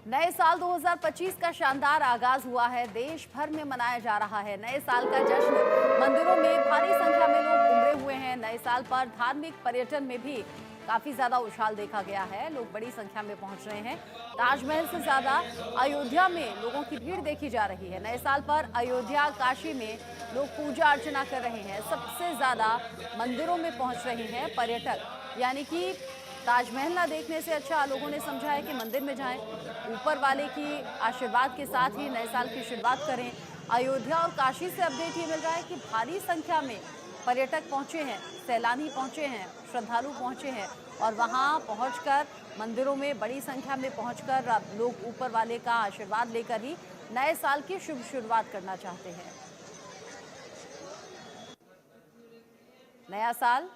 नए साल 2025 का शानदार आगाज हुआ है। देश भर में मनाया जा रहा है नए साल का जश्न। मंदिरों में भारी संख्या में लोग उमड़े हुए हैं। नए साल पर धार्मिक पर्यटन में भी काफी ज्यादा उछाल देखा गया है। लोग बड़ी संख्या में पहुंच रहे हैं। ताजमहल से ज्यादा अयोध्या में लोगों की भीड़ देखी जा रही है। नए साल पर अयोध्या, काशी में लोग पूजा अर्चना कर रहे हैं। सबसे ज्यादा मंदिरों में पहुंच रहे हैं पर्यटक, यानी कि ताजमहल ना देखने से अच्छा लोगों ने समझा है कि मंदिर में जाएं, ऊपर वाले की आशीर्वाद के साथ ही नए साल की शुरुआत करें। अयोध्या और काशी से अपडेट ये मिल रहा है कि भारी संख्या में पर्यटक पहुंचे हैं, सैलानी पहुंचे हैं, श्रद्धालु पहुंचे हैं और वहां पहुंचकर मंदिरों में बड़ी संख्या में पहुंचकर लोग ऊपर वाले का आशीर्वाद लेकर ही नए साल की शुभ शुरुआत करना चाहते हैं। नया साल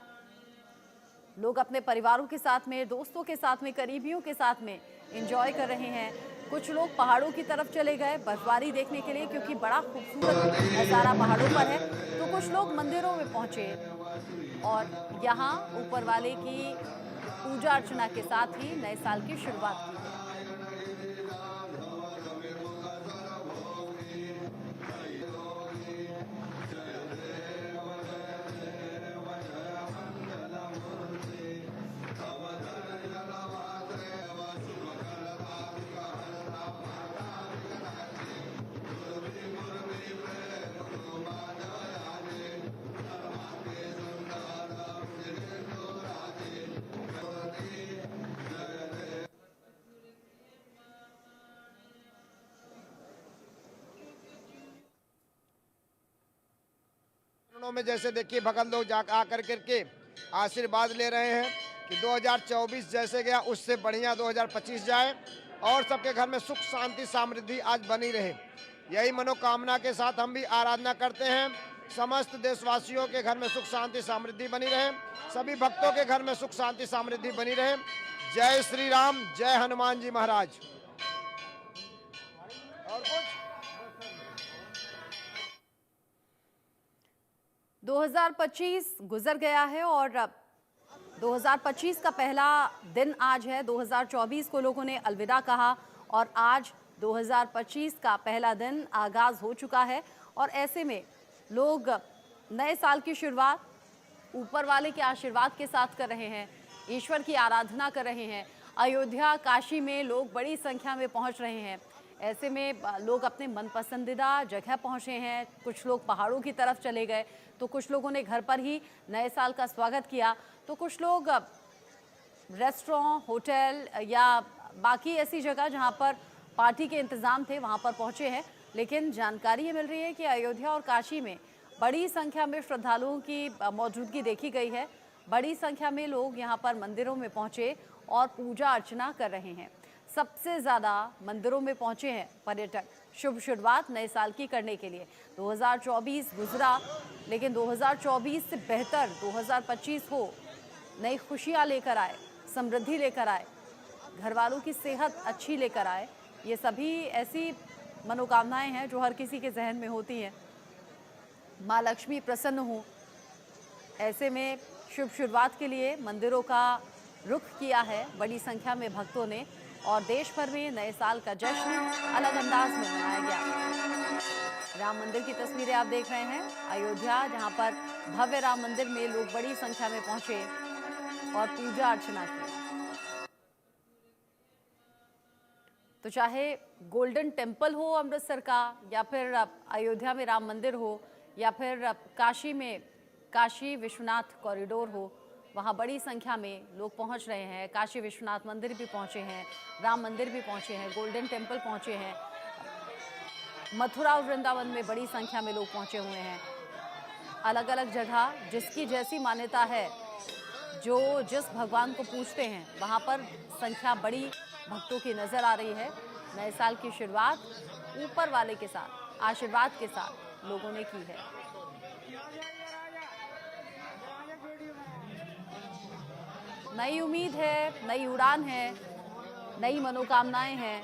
लोग अपने परिवारों के साथ में, दोस्तों के साथ में, करीबियों के साथ में एंजॉय कर रहे हैं। कुछ लोग पहाड़ों की तरफ चले गए बर्फबारी देखने के लिए, क्योंकि बड़ा खूबसूरत नज़ारा पहाड़ों पर है। तो कुछ लोग मंदिरों में पहुंचे और यहाँ ऊपर वाले की पूजा अर्चना के साथ ही नए साल की शुरुआत की है। में जैसे देखिए भगत लोग जा आकर करके आशीर्वाद ले रहे हैं कि 2024 जैसे गया उससे बढ़िया 2025 जाए और सबके घर में सुख शांति समृद्धि आज बनी रहे। यही मनोकामना के साथ हम भी आराधना करते हैं। समस्त देशवासियों के घर में सुख शांति समृद्धि बनी रहे, सभी भक्तों के घर में सुख शांति समृद्धि बनी रहे। जय श्री राम, जय हनुमान जी महाराज। और कुछ 2025 गुजर गया है और 2025 का पहला दिन आज है। 2024 को लोगों ने अलविदा कहा और आज 2025 का पहला दिन आगाज हो चुका है और ऐसे में लोग नए साल की शुरुआत ऊपर वाले के आशीर्वाद के साथ कर रहे हैं, ईश्वर की आराधना कर रहे हैं। अयोध्या, काशी में लोग बड़ी संख्या में पहुंच रहे हैं। ऐसे में लोग अपने मन पसंदीदा जगह पहुंचे हैं। कुछ लोग पहाड़ों की तरफ चले गए, तो कुछ लोगों ने घर पर ही नए साल का स्वागत किया, तो कुछ लोग रेस्टोरेंट, होटल या बाकी ऐसी जगह जहां पर पार्टी के इंतज़ाम थे वहां पर पहुंचे हैं। लेकिन जानकारी ये मिल रही है कि अयोध्या और काशी में बड़ी संख्या में श्रद्धालुओं की मौजूदगी देखी गई है। बड़ी संख्या में लोग यहाँ पर मंदिरों में पहुंचे और पूजा अर्चना कर रहे हैं। सबसे ज़्यादा मंदिरों में पहुंचे हैं पर्यटक शुभ शुरुआत नए साल की करने के लिए। 2024 गुजरा, लेकिन 2024 से बेहतर 2025 हो, नई खुशियां लेकर आए, समृद्धि लेकर आए, घर वालों की सेहत अच्छी लेकर आए। ये सभी ऐसी मनोकामनाएं हैं जो हर किसी के जहन में होती हैं। माँ लक्ष्मी प्रसन्न हो, ऐसे में शुभ शुरुआत के लिए मंदिरों का रुख किया है बड़ी संख्या में भक्तों ने और देश भर में नए साल का जश्न अलग अंदाज में मनाया गया। राम मंदिर की तस्वीरें आप देख रहे हैं। अयोध्या, जहां पर भव्य राम मंदिर में लोग बड़ी संख्या में पहुंचे और पूजा अर्चना की। तो चाहे गोल्डन टेम्पल हो अमृतसर का, या फिर अयोध्या में राम मंदिर हो, या फिर काशी में काशी विश्वनाथ कॉरिडोर हो, वहाँ बड़ी संख्या में लोग पहुँच रहे हैं। काशी विश्वनाथ मंदिर भी पहुँचे हैं, राम मंदिर भी पहुँचे हैं, गोल्डन टेम्पल पहुँचे हैं, मथुरा और वृंदावन में बड़ी संख्या में लोग पहुँचे हुए हैं। अलग अलग जगह जिसकी जैसी मान्यता है, जो जिस भगवान को पूजते हैं, वहाँ पर संख्या बड़ी भक्तों की नज़र आ रही है। नए साल की शुरुआत ऊपर वाले के साथ, आशीर्वाद के साथ लोगों ने की है। नई उम्मीद है, नई उड़ान है, नई मनोकामनाएं हैं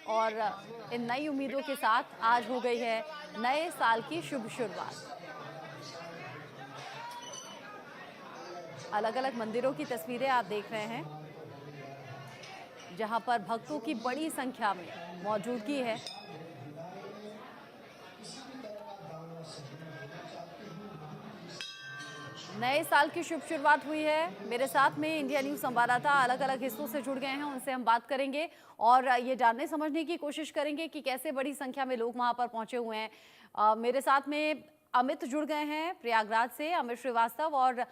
और इन नई उम्मीदों के साथ आज हो गई है नए साल की शुभ शुरुआत। अलग अलग मंदिरों की तस्वीरें आप देख रहे हैं, जहां पर भक्तों की बड़ी संख्या में मौजूदगी है। नए साल की शुभ शुरुआत हुई है। मेरे साथ में इंडिया न्यूज संवाददाता अलग अलग हिस्सों से जुड़ गए हैं, उनसे हम बात करेंगे और ये जानने समझने की कोशिश करेंगे कि कैसे बड़ी संख्या में लोग वहां पर पहुंचे हुए हैं। मेरे साथ में अमित जुड़ गए हैं प्रयागराज से, अमित श्रीवास्तव, और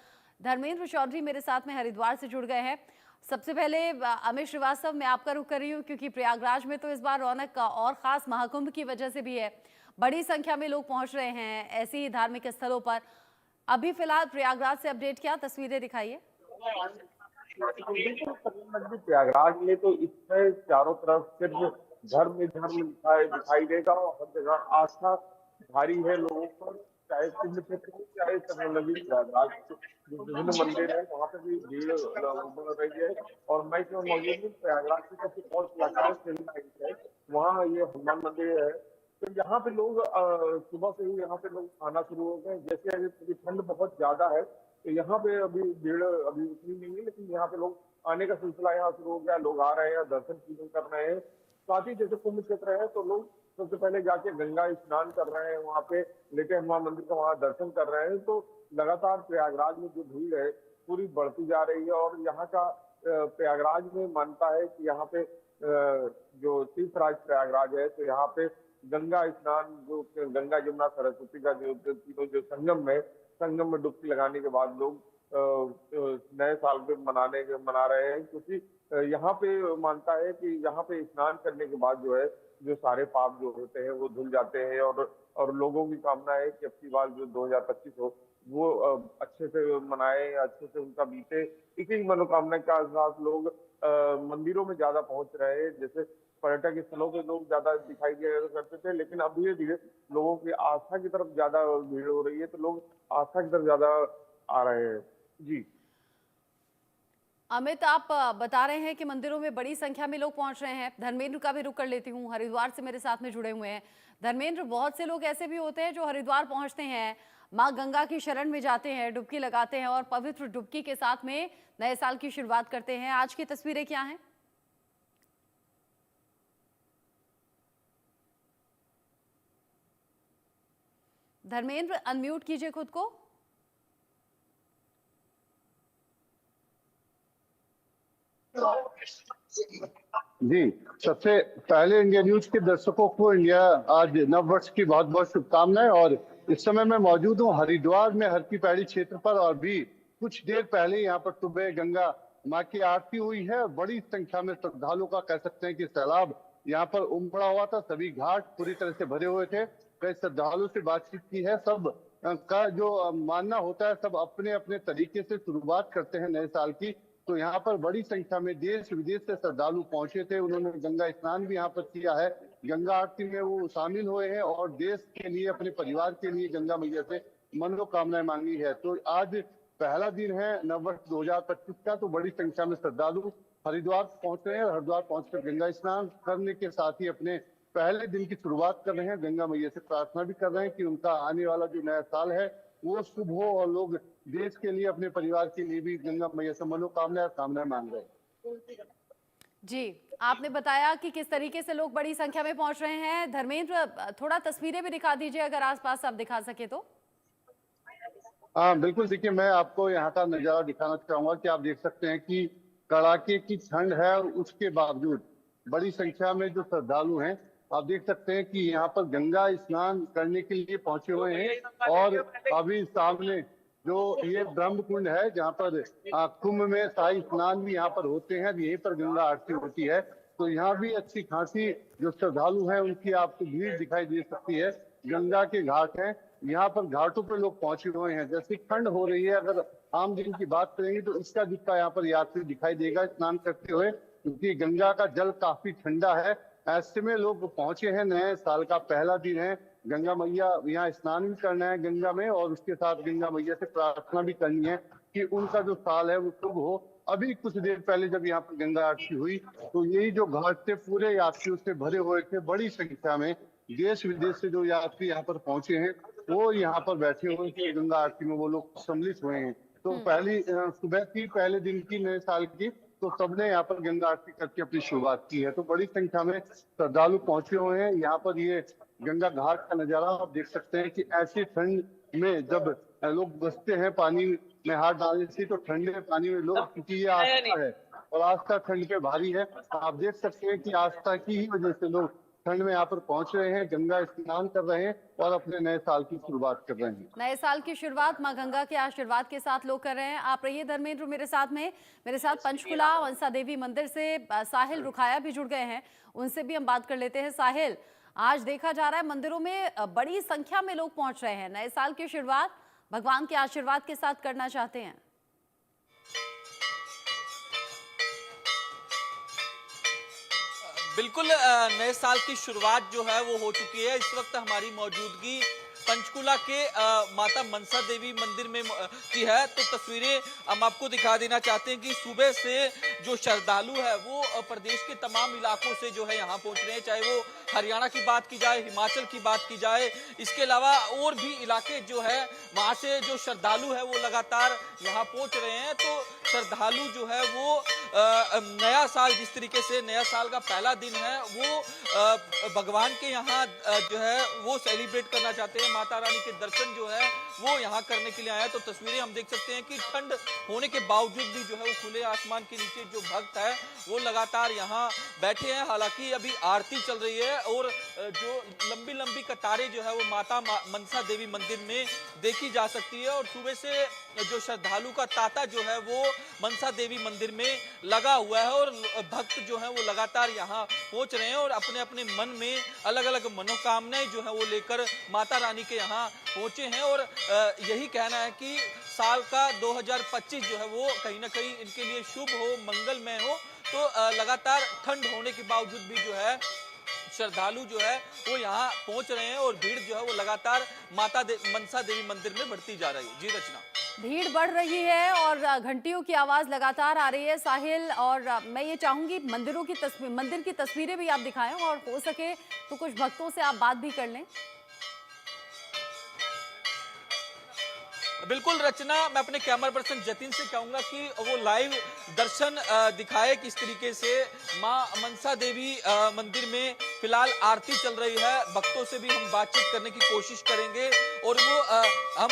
धर्मेंद्र चौधरी मेरे साथ में हरिद्वार से जुड़ गए हैं। सबसे पहले अमित श्रीवास्तव, मैं आपका रुख कर रही हूँ क्योंकि प्रयागराज में तो इस बार रौनक का और खास महाकुंभ की वजह से भी है, बड़ी संख्या में लोग पहुंच रहे हैं ऐसे ही धार्मिक स्थलों पर। अभी फिलहाल प्रयागराज से अपडेट क्या तस्वीरें दिखाइए। प्रयागराज में तो इसमें चारों तरफ सिर्फ धर्म ही धर्म दिखाई देगा और हर जगह आस्था भारी है लोगों पर, चाहे कुंभ क्षेत्र हो चाहे टेक्नोलॉजी प्रयागराज जो विभिन्न मंदिर है वहाँ पे भी भीड़ बढ़ रही है। और मैं इसमें मौजूद हूँ प्रयागराज के सबसे बहुत इलाका है, वहाँ ये हनुमान मंदिर है। तो यहाँ पे लोग सुबह से ही यहाँ पे लोग आना शुरू हो गए। जैसे अभी ठंड बहुत ज्यादा है तो यहाँ पे अभी भीड़ अभी उतनी नहीं है, लेकिन यहाँ पे लोग आने का सिलसिला यहाँ शुरू हो गया। लोग आ रहे हैं, दर्शन पूजन कर रहे हैं। साथ ही जैसे कुंभ क्षेत्र है तो लोग सबसे पहले जाके गंगा स्नान कर रहे हैं, वहाँ पे लेटे हनुमान मंदिर का वहाँ दर्शन कर रहे हैं। तो लगातार प्रयागराज में जो भीड़ है पूरी बढ़ती जा रही है। और यहाँ का प्रयागराज में मानता है कि यहाँ पे जो तीर्थराज प्रयागराज है तो यहाँ पे गंगा स्नान, जो गंगा जमुना सरस्वती का जो तीनों जो संगम में डुबकी लगाने के बाद लोग नए साल पे मना रहे हैं। क्योंकि यहाँ पे मानता है कि यहाँ पे स्नान करने के बाद जो है जो सारे पाप जो होते हैं वो धुल जाते हैं। और लोगों की कामना है कि अब की बार जो 2025 हो वो अच्छे से मनाए, अच्छे से उनका बीते। इसी मनोकामना के साथ लोग मंदिरों में ज्यादा पहुंच रहे हैं। जैसे पर्यटक स्थलों पे लोग ज्यादा दिखाई दिया करते थे, लेकिन अब धीरे धीरे लोगों की आस्था की तरफ ज्यादा भीड़ हो रही है, तो लोग आस्था की तरफ ज्यादा आ रहे हैं। जी अमित, आप बता रहे हैं कि मंदिरों में बड़ी संख्या में लोग पहुंच रहे हैं। धर्मेंद्र का भी रुख कर लेती हूँ, हरिद्वार से मेरे साथ में जुड़े हुए हैं। धर्मेंद्र, बहुत से लोग ऐसे भी होते हैं जो हरिद्वार पहुंचते हैं, माँ गंगा की शरण में जाते हैं, डुबकी लगाते हैं और पवित्र डुबकी के साथ में नए साल की शुरुआत करते हैं। आज की तस्वीरें क्या हैं? धर्मेंद्र, अनम्यूट कीजिए खुद को। जी, सबसे पहले इंडिया न्यूज के दर्शकों को इंडिया आज नव वर्ष की बहुत बहुत शुभकामनाएं। और इस समय मैं मौजूद हूँ हरिद्वार में हर की पैड़ी क्षेत्र पर, और भी कुछ देर पहले यहाँ पर सुबह गंगा माँ की आरती हुई है। बड़ी संख्या में श्रद्धालुओं का कह सकते हैं कि सैलाब यहाँ पर उमड़ा हुआ था। सभी घाट पूरी तरह से भरे हुए थे। कई श्रद्धालुओं से बातचीत की है, सब का जो मानना होता है सब अपने अपने तरीके से शुरुआत करते हैं नए साल की। तो यहाँ पर बड़ी संख्या में देश विदेश से श्रद्धालु पहुंचे थे। उन्होंने गंगा स्नान भी यहाँ पर किया है, गंगा आरती में वो शामिल हुए हैं और देश के लिए, अपने परिवार के लिए गंगा मैया से मनोकामनाएं मांगी है। तो आज पहला दिन है नववर्ष 2025 का, तो बड़ी संख्या में श्रद्धालु हरिद्वार पहुंच रहे हैं। हरिद्वार पहुंचकर गंगा स्नान करने के साथ ही अपने पहले दिन की शुरुआत कर रहे हैं। गंगा मैया से प्रार्थना भी कर रहे हैं कि उनका आने वाला जो नया साल है वो शुभ हो, और लोग देश के लिए, अपने परिवार के लिए भी गंगा मैया से कामनाएं मांग रहे हैं। जी, आपने बताया कि किस तरीके से लोग बड़ी संख्या में पहुंच रहे हैं। धर्मेंद्र, थोड़ा तस्वीरें भी दिखा दीजिए अगर आसपास आप दिखा सके तो। हाँ बिल्कुल, देखिए मैं आपको यहाँ का नजारा दिखाना चाहूंगा कि आप देख सकते हैं कि कड़ाके की ठंड है, उसके बावजूद बड़ी संख्या में जो श्रद्धालु हैं आप देख सकते हैं कि यहाँ पर गंगा स्नान करने के लिए पहुंचे हुए हैं। और अभी सामने जो ये ब्रह्म कुंड है जहाँ पर कुंभ में शाही स्नान भी यहाँ पर होते हैं, यहीं पर गंगा आरती होती है। तो यहाँ भी अच्छी खासी जो श्रद्धालु हैं उनकी आपको भीड़ दिखाई दे सकती है। गंगा के घाट हैं, यहाँ पर घाटों पर लोग पहुंचे हुए हैं। जैसे ठंड हो रही है, अगर आम दिन की बात करेंगे तो इसका दिक्कत यहाँ पर यात्री दिखाई देगा स्नान करते हुए, क्योंकि गंगा का जल काफी ठंडा है। ऐसे में लोग पहुंचे हैं, नए साल का पहला दिन है। गंगा मैया यहाँ स्नान भी करना है गंगा में, और उसके साथ गंगा मैया से प्रार्थना भी करनी है कि उनका जो साल है वो शुभ हो। अभी कुछ देर पहले जब यहाँ पर गंगा आरती हुई तो यही जो घाट थे पूरे यात्रियों से भरे हुए थे। बड़ी संख्या में देश विदेश से जो यात्री यहाँ पर पहुंचे हैं वो यहाँ पर बैठे हुए थे, गंगा आरती में वो लोग सम्मिलित हुए हैं। तो पहली सुबह की पहले दिन की नए साल की तो सबने यहाँ पर गंगा आरती करके अपनी शुरुआत की है। तो बड़ी संख्या में श्रद्धालु पहुंचे हुए हैं यहाँ पर। ये गंगा घाट का नजारा आप देख सकते हैं कि ऐसी ठंड में जब लोग बसते हैं पानी में हाथ डालने से, तो ठंडे पानी में लोग, क्योंकि ये आस्था है और आस्था ठंड पे भारी है, आप देख सकते हैं कि आस्था की ही वजह से लोग ठंड में यहाँ पर पहुंच रहे हैं, गंगा स्नान कर रहे हैं और अपने नए साल की शुरुआत कर रहे हैं। नए साल की शुरुआत मां गंगा के आशीर्वाद के साथ लोग कर रहे हैं। आप रहिए धर्मेंद्र मेरे साथ पंचकुला मनसा देवी मंदिर से साहिल रुखाया भी जुड़ गए हैं, उनसे भी हम बात कर लेते हैं। साहिल, आज देखा जा रहा है मंदिरों में बड़ी संख्या में लोग पहुंच रहे हैं, नए साल की शुरुआत भगवान के आशीर्वाद के साथ करना चाहते हैं। बिल्कुल, नए साल की शुरुआत जो है वो हो चुकी है। इस वक्त हमारी मौजूदगी पंचकुला के माता मनसा देवी मंदिर में की है। तो तस्वीरें हम आपको दिखा देना चाहते हैं कि सुबह से जो श्रद्धालु है वो प्रदेश के तमाम इलाकों से जो है यहाँ पहुँच रहे हैं, चाहे वो हरियाणा की बात की जाए, हिमाचल की बात की जाए, इसके अलावा और भी इलाके जो है वहाँ से जो श्रद्धालु है वो लगातार यहाँ पहुँच रहे हैं। तो श्रद्धालु जो है वो नया साल, जिस तरीके से नया साल का पहला दिन है वो भगवान के यहाँ जो है वो सेलिब्रेट करना चाहते हैं। माता रानी के दर्शन जो है वो यहाँ करने के लिए आए हैं। तो तस्वीरें हम देख सकते हैं कि ठंड होने के बावजूद भी जो है वो खुले आसमान के नीचे जो भक्त है वो लगातार यहाँ बैठे हैं। हालांकि अभी आरती चल रही है और जो लंबी लंबी कतारें जो है वो माता मनसा देवी मंदिर में देखी जा सकती है। और सुबह से जो श्रद्धालु का तांता जो है वो मनसा देवी मंदिर में लगा हुआ है और भक्त जो है वो लगातार यहाँ पहुंच रहे हैं और अपने अपने मन में अलग अलग मनोकामनाएं जो है वो लेकर माता रानी के यहाँ पहुंचे हैं। और यही कहना है कि साल का 2025 जो है वो कहीं ना कहीं इनके लिए शुभ हो, मंगलमय हो। तो लगातार ठंड होने के बावजूद भी जो है श्रद्धालु जो है वो यहाँ पहुंच रहे हैं और भीड़ जो है वो लगातार मनसा देवी मंदिर में बढ़ती जा रही है। जी रचना, भीड़ बढ़ रही है और घंटियों की आवाज लगातार आ रही है साहिल, और मैं ये चाहूंगी मंदिर की तस्वीरें भी आप दिखाएं और हो सके तो कुछ भक्तों से आप बात भी कर लें। बिल्कुल रचना, मैं अपने कैमरा पर्सन जतिन से कहूंगा कि वो लाइव दर्शन दिखाए किस तरीके से मां मनसा देवी मंदिर में फिलहाल आरती चल रही है। भक्तों से भी हम बातचीत करने की कोशिश करेंगे और वो हम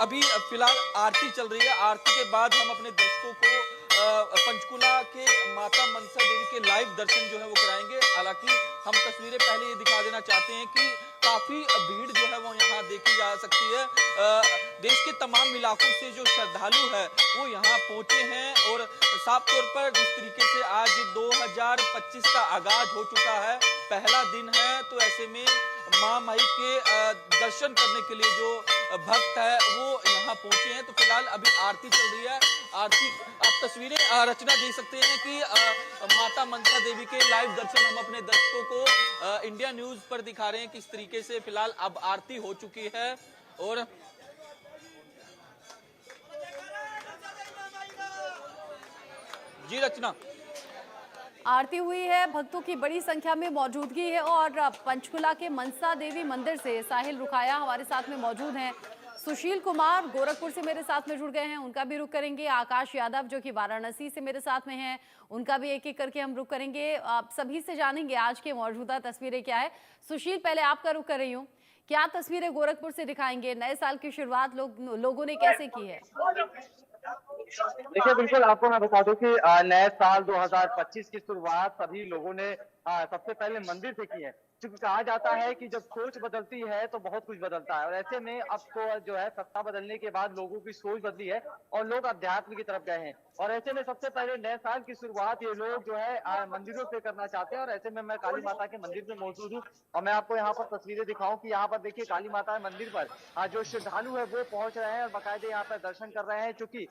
अभी फिलहाल आरती चल रही है। आरती के बाद हम अपने दर्शकों को पंचकुला के माता मनसा देवी के लाइव दर्शन जो है वो कराएंगे। हालांकि हम तस्वीरें पहले ये दिखा देना चाहते हैं कि काफी भीड़ जो है वो यहाँ देखी जा सकती है। देश के तमाम इलाकों से जो श्रद्धालु है वो यहाँ पहुंचे हैं और साफ तौर पर जिस तरीके से आज 2025 का आगाज हो चुका है, पहला दिन है, तो ऐसे में मां माई के दर्शन करने के लिए जो भक्त है वो यहाँ पहुंचे हैं। तो फिलहाल अभी आरती चल रही है। आरती आप तस्वीरें रचना देख सकते हैं कि माता मनसा देवी के लाइव दर्शन हम अपने दर्शकों को इंडिया न्यूज पर दिखा रहे हैं किस तरीके से फिलहाल अब आरती हो चुकी है। और जी रचना, आरती हुई है, भक्तों की बड़ी संख्या में मौजूदगी है और पंचकुला के मनसा देवी मंदिर से साहिल रुखाया हमारे साथ में मौजूद हैं। सुशील कुमार गोरखपुर से मेरे साथ में जुड़ गए हैं, उनका भी रुख करेंगे। आकाश यादव जो कि वाराणसी से मेरे साथ में हैं, उनका भी एक एक करके हम रुख करेंगे। आप सभी से जानेंगे आज के मौजूदा तस्वीरें क्या है। सुशील, पहले आपका रुख कर रही हूँ, क्या तस्वीरें गोरखपुर से दिखाएंगे? नए साल की शुरुआत लोगों ने कैसे की है? देखिए, बिल्कुल आपको मैं बता दूं कि नए साल 2025 की शुरुआत सभी लोगों ने सबसे पहले मंदिर से की है। क्योंकि कहा जाता है कि जब सोच बदलती है तो बहुत कुछ बदलता है और ऐसे में अब तो जो है सत्ता बदलने के बाद लोगों की सोच बदली है और लोग अध्यात्म की तरफ गए हैं। और ऐसे में सबसे पहले नए साल की शुरुआत ये लोग जो है मंदिरों से करना चाहते हैं। और ऐसे में मैं काली माता के मंदिर में मौजूद हूँ और मैं आपको यहाँ पर तस्वीरें दिखाऊं कि यहाँ पर देखिए काली माता मंदिर पर जो श्रद्धालु है वो पहुंच रहे हैं और बाकायदे यहाँ पर दर्शन कर रहे हैं। चूंकि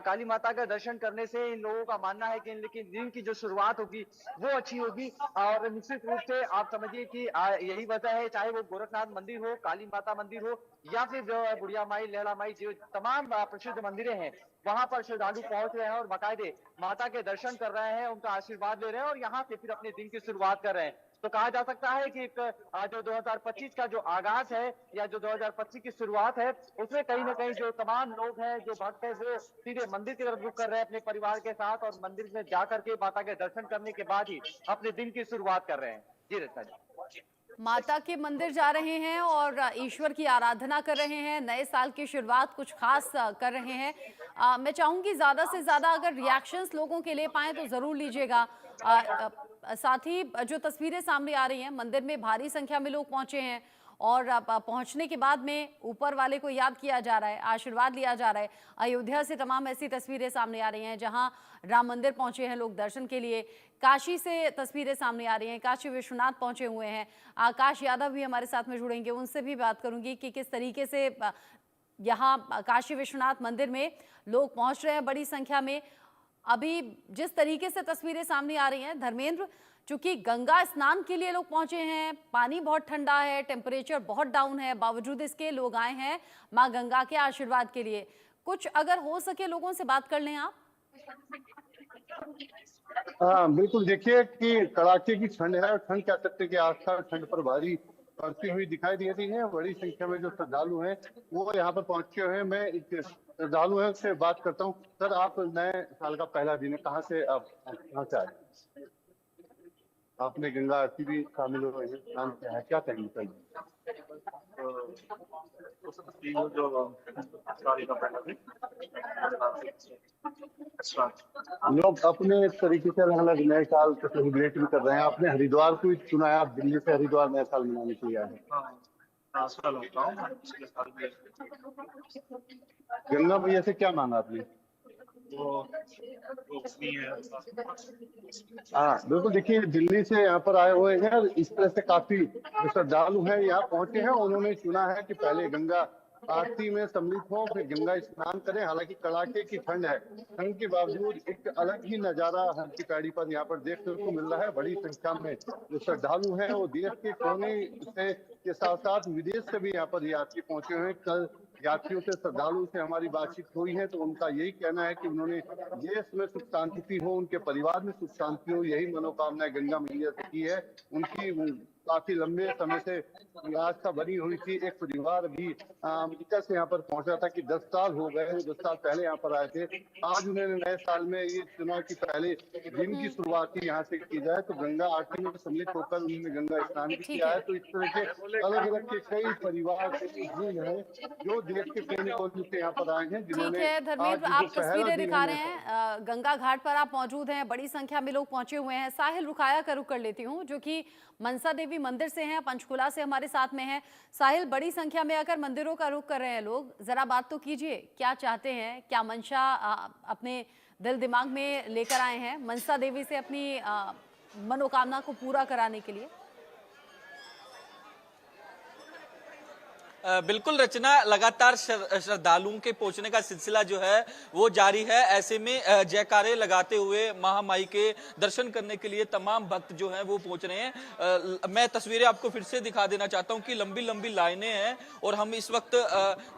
काली माता का दर्शन करने से इन लोगों का मानना है कि इनके दिन की जो शुरुआत होगी वो अच्छी होगी। और निश्चित रूप से आप समझिए कि यही वजह है, चाहे वो गोरखनाथ मंदिर हो, काली माता मंदिर हो या फिर जो बुढ़िया माई, लहड़ा माई, जो तमाम प्रसिद्ध मंदिरें हैं वहां पर श्रद्धालु पहुंच रहे हैं और बाकायदे माता के दर्शन कर रहे हैं, उनका आशीर्वाद ले रहे हैं और यहाँ से फिर अपने दिन की शुरुआत कर रहे हैं। तो कहा जा सकता है कि जो 2025 का जो आगाज है या जो 2025 की शुरुआत है, उसमें कहीं ना कहीं जो तमाम लोग हैं, जो भक्त हैं, वो सीधे मंदिर की तरफ रुख कर रहे हैं अपने परिवार के साथ, और मंदिर में जाकर के माता के दर्शन करने के बाद ही अपने दिन की शुरुआत कर रहे हैं। जी रचना जी। माता के मंदिर जा रहे हैं और ईश्वर की आराधना कर रहे हैं, नए साल की शुरुआत कुछ खास कर रहे हैं। मैं चाहूंगी ज्यादा से ज्यादा अगर रिएक्शंस लोगों के ले पाएं तो जरूर लीजिएगा। साथ ही जो तस्वीरें सामने आ रही हैं, मंदिर में भारी संख्या में लोग पहुंचे हैं और पहुंचने के बाद में ऊपर वाले को याद किया जा रहा है, आशीर्वाद लिया जा रहा है। अयोध्या से तमाम ऐसी तस्वीरें सामने आ रही हैं जहां राम मंदिर पहुंचे हैं लोग दर्शन के लिए। काशी से तस्वीरें सामने आ रही हैं, काशी विश्वनाथ पहुंचे हुए हैं। आकाश यादव भी हमारे साथ में जुड़ेंगे, उनसे भी बात करूंगी कि किस तरीके से यहाँ काशी विश्वनाथ मंदिर में लोग पहुंच रहे हैं बड़ी संख्या में। अभी जिस तरीके से तस्वीरें सामने आ रही हैं धर्मेंद्र, चूंकि गंगा स्नान के लिए लोग पहुंचे हैं, पानी बहुत ठंडा है, टेम्परेचर बहुत डाउन है, बावजूद इसके लोग आए हैं मां गंगा के आशीर्वाद के लिए। कुछ अगर हो सके लोगों से बात कर लें आप। हाँ बिल्कुल, देखिए कि कड़ाके की ठंड है और ठंड कह सकते हैं कि आस्था ठंड पर भारी पड़ती हुई दिखाई दे रही है। बड़ी संख्या में जो श्रद्धालु हैं वो यहाँ पर पहुंचे हुए हैं। मैं एक श्रद्धालु है उससे बात करता हूँ। सर, आप नए साल का पहला दिन है, कहाँ से आए? आपने गंगा आरती भी शामिल हुए हैं, नाम क्या है, क्या कहेंगे सर? लोग अपने तरीके से अलग अलग नए साल को सेलिब्रेट भी कर रहे हैं। आपने हरिद्वार को चुना है, आप दिल्ली से हरिद्वार नए साल मनाने के लिए आए हैं। गंगा मैया से क्या मांगा आपने? हाँ बिल्कुल, देखिए दिल्ली से यहाँ पर आए हुए हैं। इस तरह से काफी जो श्रद्धालु हैं यहाँ पहुंचे हैं। उन्होंने चुना है कि पहले गंगा आरती में सम्मिलित हो, फिर गंगा स्नान करें। हालांकि कड़ाके की ठंड है, ठंड के बावजूद एक अलग ही नजारा हल्की पैड़ी पर यहाँ पर देखने को मिल रहा है। बड़ी संख्या में जो श्रद्धालु हैं वो देश के कोने से के साथ साथ विदेश से भी यहाँ पर यात्री पहुंचे हुए हैं। कल यात्रियों से, श्रद्धालु से हमारी बातचीत हुई है तो उनका यही कहना है कि उन्होंने देश में सुख शांति हो, उनके परिवार में सुख शांति हो, यही मनोकामना गंगा मैया से की है। उनकी काफी लंबे समय से आस्था बनी हुई थी। एक परिवार भी अमेरिका से यहाँ पर पहुंचा था कि 10 साल हो गए हैं, 10 साल पहले यहाँ पर आए थे। आज उन्होंने नए साल में ये चुना कि पहले दिन की शुरुआत ही यहाँ से की जाए, तो गंगा आरती में सम्मिलित होकर उन्होंने गंगा स्नान भी किया है। तो इस तरह के अलग अलग के कई परिवार हैं जो देश के कई कोने से यहाँ पर आए हैं। ठीक है धर्मेंद्र, आप तस्वीरें दिखा रहे हैं, गंगा घाट पर आप मौजूद हैं, बड़ी संख्या में लोग पहुंचे हुए हैं। साहिल रुखाया का रुख कर लेती हूँ जो कि मनसा देवी मंदिर से हैं, पंचकुला से हमारे साथ में हैं। साहिल, बड़ी संख्या में आकर मंदिरों का रुख कर रहे हैं लोग, जरा बात तो कीजिए, क्या चाहते हैं, क्या मंशा अपने दिल दिमाग में लेकर आए हैं मनसा देवी से अपनी मनोकामना को पूरा कराने के लिए? बिल्कुल रचना, लगातार श्रद्धालुओं के पहुंचने का सिलसिला जो है वो जारी है। ऐसे में जयकारे लगाते हुए महामाई के दर्शन करने के लिए तमाम भक्त जो हैं वो पहुंच रहे हैं। मैं तस्वीरें आपको फिर से दिखा देना चाहता हूं कि लंबी लंबी लाइनें हैं और हम इस वक्त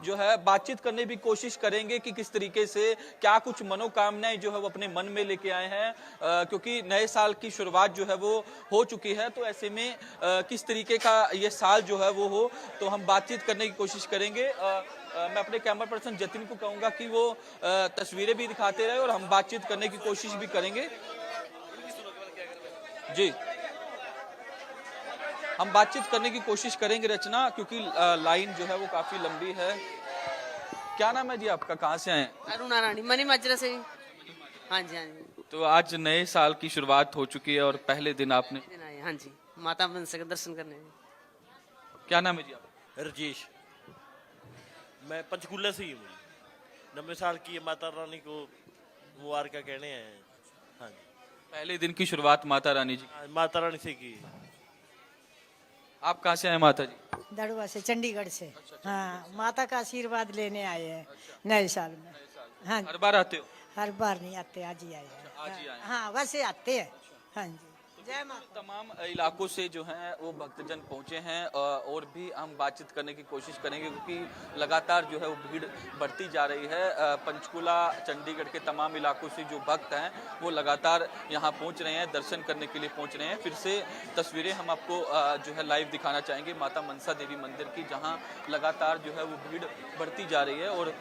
जो है बातचीत करने की कोशिश करेंगे कि किस तरीके से क्या कुछ मनोकामनाएं जो है वो अपने मन में लेके आए हैं, क्योंकि नए साल की शुरुआत जो है वो हो चुकी है। तो ऐसे में किस तरीके का ये साल जो है वो हो, तो हम बातचीत करने की कोशिश करेंगे। मैं अपने कैमरा पर्सन जतिन को कहूंगा कि वो तस्वीरें भी दिखाते रहे और हम बातचीत करने की कोशिश भी करेंगे। जी, हम बातचीत करने की कोशिश करेंगे रचना, क्योंकि लाइन जो है वो काफी लंबी है। क्या नाम है जी आपका, कहाँ से आए? अरुणा रानी, मनी मजरा से। हाँ जी, हाँ जी। तो आज नए साल की शुरुआत हो चुकी है और पहले दिन आपने? हाँ जी, माता मनसा का दर्शन करने। क्या नाम है जी आपका? राजेश, मैं पंचकूला से ही हूँ। 90 साल की माता रानी को मुबारक कहने हैं। हाँ जी, पहले दिन की शुरुआत माता रानी जी, माता रानी से की। आप कहाँ से आए माता जी? दड़ुआ से, चंडीगढ़ से। हाँ, माता का आशीर्वाद लेने आए हैं नए साल में। हाँ, हर बार आते हो? हर बार नहीं आते, आज ही आए हैं। आज ही आए। हाँ, वैसे आते हैं। हाँ जी। जय माता। तमाम इलाकों से जो हैं वो भक्तजन पहुंचे हैं और भी हम बातचीत करने की कोशिश करेंगे क्योंकि लगातार जो है वो भीड़ बढ़ती जा रही है। पंचकुला चंडीगढ़ के तमाम इलाकों से जो भक्त हैं वो लगातार यहाँ पहुंच रहे हैं, दर्शन करने के लिए पहुंच रहे हैं। फिर से तस्वीरें हम आपको जो है लाइव दिखाना चाहेंगे माता मनसा देवी मंदिर की, जहाँ लगातार जो है वो भीड़ बढ़ती जा रही है और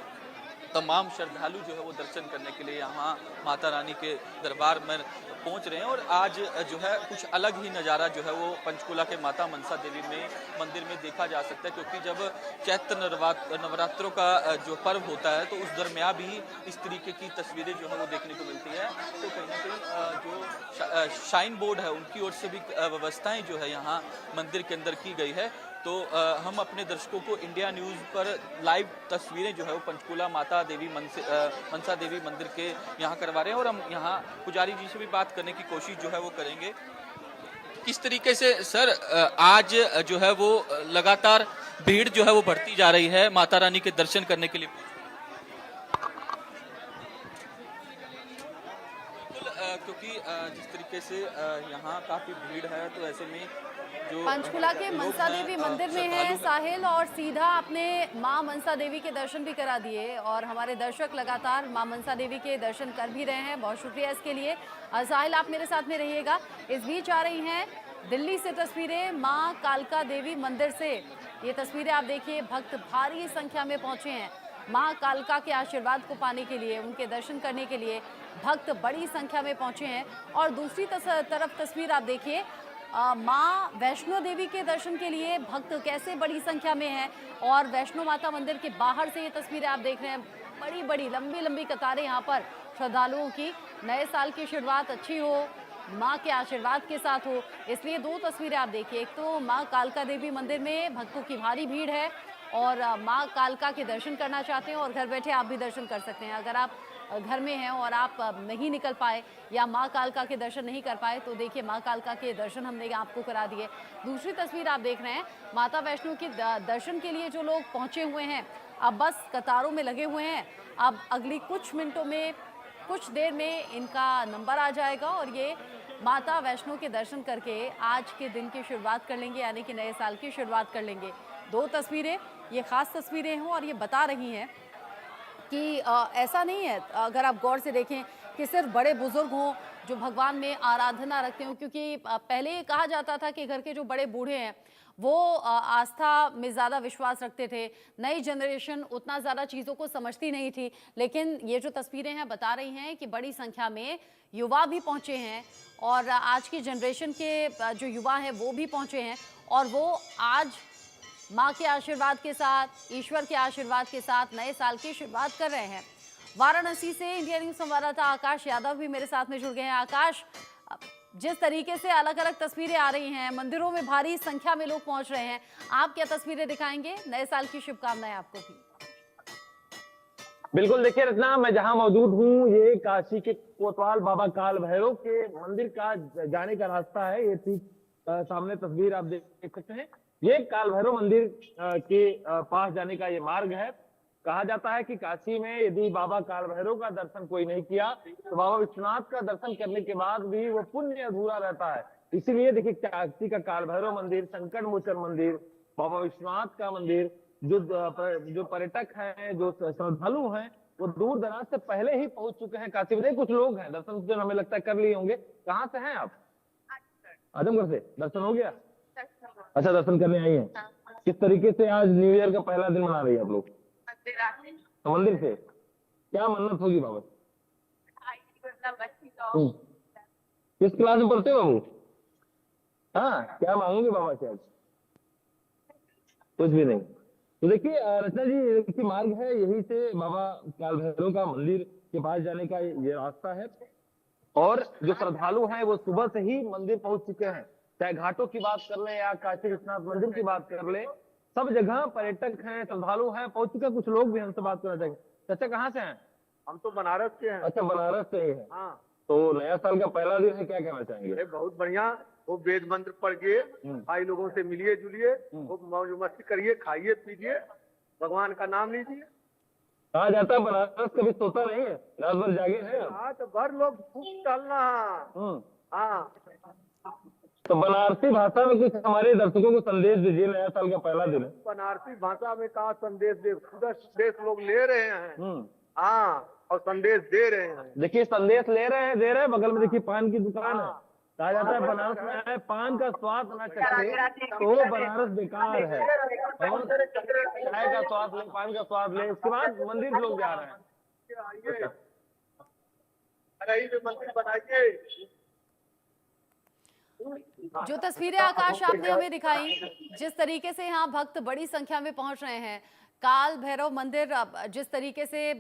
तमाम श्रद्धालु जो है वो दर्शन करने के लिए यहाँ माता रानी के दरबार में पहुंच रहे हैं। और आज जो है कुछ अलग ही नज़ारा जो है वो पंचकुला के माता मनसा देवी में मंदिर में देखा जा सकता है, क्योंकि जब चैत्र नवरात्रों का जो पर्व होता है तो उस दरमियान भी इस तरीके की तस्वीरें जो है वो देखने को मिलती है। तो कहीं ना कहीं जो शाइन बोर्ड है उनकी ओर से भी व्यवस्थाएं जो है यहाँ मंदिर के अंदर की गई है। तो हम अपने दर्शकों को इंडिया न्यूज़ पर लाइव तस्वीरें जो है वो पंचकुला माता देवी मनसा देवी मंदिर के यहाँ करवा रहे हैं और हम यहाँ पुजारी जी से भी बात करने की कोशिश जो है वो करेंगे। किस तरीके से सर आज जो है वो लगातार भीड़ जो है वो बढ़ती जा रही है माता रानी के दर्शन करने के लिए? क्योंकि जिस तरीके से यहाँ काफी भीड़ है तो ऐसे में जो पंचकुला के मनसा देवी मंदिर में है साहिल, और सीधा अपने मां मनसा देवी के दर्शन भी करा दिए और हमारे दर्शक लगातार मां मनसा देवी के दर्शन कर भी रहे हैं। बहुत शुक्रिया इसके लिए। साहिल आप मेरे साथ में रहिएगा। इस बीच आ रही हैं दिल्ली से तस्वीरें मां कालका देवी मंदिर से। ये तस्वीरें आप देखिए, भक्त भारी संख्या में पहुंचे हैं मां कालका के आशीर्वाद को पाने के लिए, उनके दर्शन करने के लिए भक्त बड़ी संख्या में पहुंचे हैं। और दूसरी तरफ तस्वीर आप देखिए, मां वैष्णो देवी के दर्शन के लिए भक्त कैसे बड़ी संख्या में हैं। और वैष्णो माता मंदिर के बाहर से ये तस्वीरें आप देख रहे हैं, बड़ी बड़ी लंबी लंबी कतारें यहाँ पर श्रद्धालुओं की। नए साल की शुरुआत अच्छी हो, माँ के आशीर्वाद के साथ हो, इसलिए दो तस्वीरें आप देखिए। एक तो माँ कालका देवी मंदिर में भक्तों की भारी भीड़ है और माँ कालका के दर्शन करना चाहते हैं और घर बैठे आप भी दर्शन कर सकते हैं। अगर आप घर में हैं और आप नहीं निकल पाए या माँ कालका के दर्शन नहीं कर पाए तो देखिए माँ कालका के दर्शन हमने आपको करा दिए। दूसरी तस्वीर आप देख रहे हैं, माता वैष्णो के दर्शन के लिए जो लोग पहुँचे हुए हैं अब बस कतारों में लगे हुए हैं। अब अगली कुछ मिनटों में, कुछ देर में इनका नंबर आ जाएगा और ये माता वैष्णो के दर्शन करके आज के दिन की शुरुआत कर लेंगे, यानी कि नए साल की शुरुआत कर लेंगे। दो तस्वीरें, ये खास तस्वीरें हैं और ये बता रही हैं कि ऐसा नहीं है, अगर आप गौर से देखें, कि सिर्फ बड़े बुजुर्ग हों जो भगवान में आराधना रखते हों, क्योंकि पहले ये कहा जाता था कि घर के जो बड़े बूढ़े हैं वो आस्था में ज़्यादा विश्वास रखते थे। नई जनरेशन उतना ज़्यादा चीज़ों को समझती नहीं थी, लेकिन ये जो तस्वीरें हैं बता रही हैं कि बड़ी संख्या में युवा भी पहुँचे हैं और आज की जनरेशन के जो युवा हैं वो भी पहुँचे हैं और वो आज माँ के आशीर्वाद के साथ, ईश्वर के आशीर्वाद के साथ नए साल की शुरुआत कर रहे हैं। वाराणसी से इंडिया न्यूज़ संवाददाता आकाश यादव भी मेरे साथ में जुड़ गए हैं। आकाश, जिस तरीके से अलग अलग तस्वीरें आ रही हैं, मंदिरों में भारी संख्या में लोग पहुंच रहे हैं, आप क्या तस्वीरें दिखाएंगे? नए साल की शुभकामनाएं आपको भी। बिल्कुल, देखिए रत्ना, मैं जहां मौजूद हूं ये काशी के कोतवाल बाबा काल भैरव के मंदिर का जाने का रास्ता है। ये ठीक सामने तस्वीर आप देख सकते हैं, ये काल भैरव मंदिर के पास जाने का ये मार्ग है। कहा जाता है कि काशी में यदि बाबा काल भैरव का दर्शन कोई नहीं किया तो बाबा विश्वनाथ का दर्शन करने के बाद भी वो पुण्य अधूरा रहता है। इसीलिए देखिए काशी का काल भैरव मंदिर, संकट मोचन मंदिर, बाबा विश्वनाथ का मंदिर, जो पर्यटक हैं, जो श्रद्धालु हैं, वो दूर दराज से पहले ही पहुंच चुके हैं काशी में। कुछ लोग हैं दर्शन हमें लगता है कर लिए होंगे। कहाँ से हैं आप? आजमगढ़ से। दर्शन हो गया? अच्छा, दर्शन करने आई हैं। किस तरीके से आज न्यू ईयर का पहला दिन मना रही है आप लोग? तो मंदिर से क्या मन्नत होगी बाबा? किस क्लास में पढ़ते हो बाबू? हाँ, क्या मांगोगे बाबा से आज? कुछ भी नहीं। तो देखिए रचना जी, मार्ग है यही से बाबा काल भैरव का मंदिर के पास जाने का ये रास्ता है और जो श्रद्धालु हैं वो सुबह से ही मंदिर पहुंच चुके हैं। चाहे घाटों की बात कर ले या काशी विश्वनाथ मंदिर की बात कर ले, सब जगह पर्यटक हैं, श्रद्धालु हैं, पहुंच चुके। कुछ लोग भी हमसे बात करना चाहेंगे। चाचा कहाँ से हैं? हम तो बनारस के हैं। अच्छा, बनारस से ही है। हाँ। तो नया साल का पहला दिन है, क्या कहना चाहेंगे? बहुत बढ़िया, वो वेद मंत्र पढ़ के भाई लोगों से मिलिए जुलिए, वो मौज मस्ती करिए, खाइए पीजिए, भगवान का नाम लीजिए। कहा जाता है बनारस कभी सोता नहीं है, रात भर जागे हैं। हाँ, तो भर लोग खूब चलना। हाँ, तो बनारसी भाषा में कुछ हमारे दर्शकों को संदेश दीजिए, नया साल का पहला दिन है। बनारसी भाषा में कहा संदेश दे, खुदा संदेश लोग ले रहे हैं। हाँ, और संदेश दे रहे हैं। देखिए संदेश ले रहे हैं, दे रहे हैं। बगल में देखिए पान की दुकान है। कहा जाता है बनारस में आए पान का स्वाद ना चखे तो बनारस बेकार है। और चाय का स्वाद ले, पान का स्वाद ले, इसके बाद मंदिर लोग जा रहे हैं। मंदिर बनाइए। जो तस्वीरें आकाश आपने हमें दिखाई, जिस तरीके से यहाँ भक्त बड़ी संख्या में पहुंच रहे हैं, काल भैरव मंदिर जिस तरीके से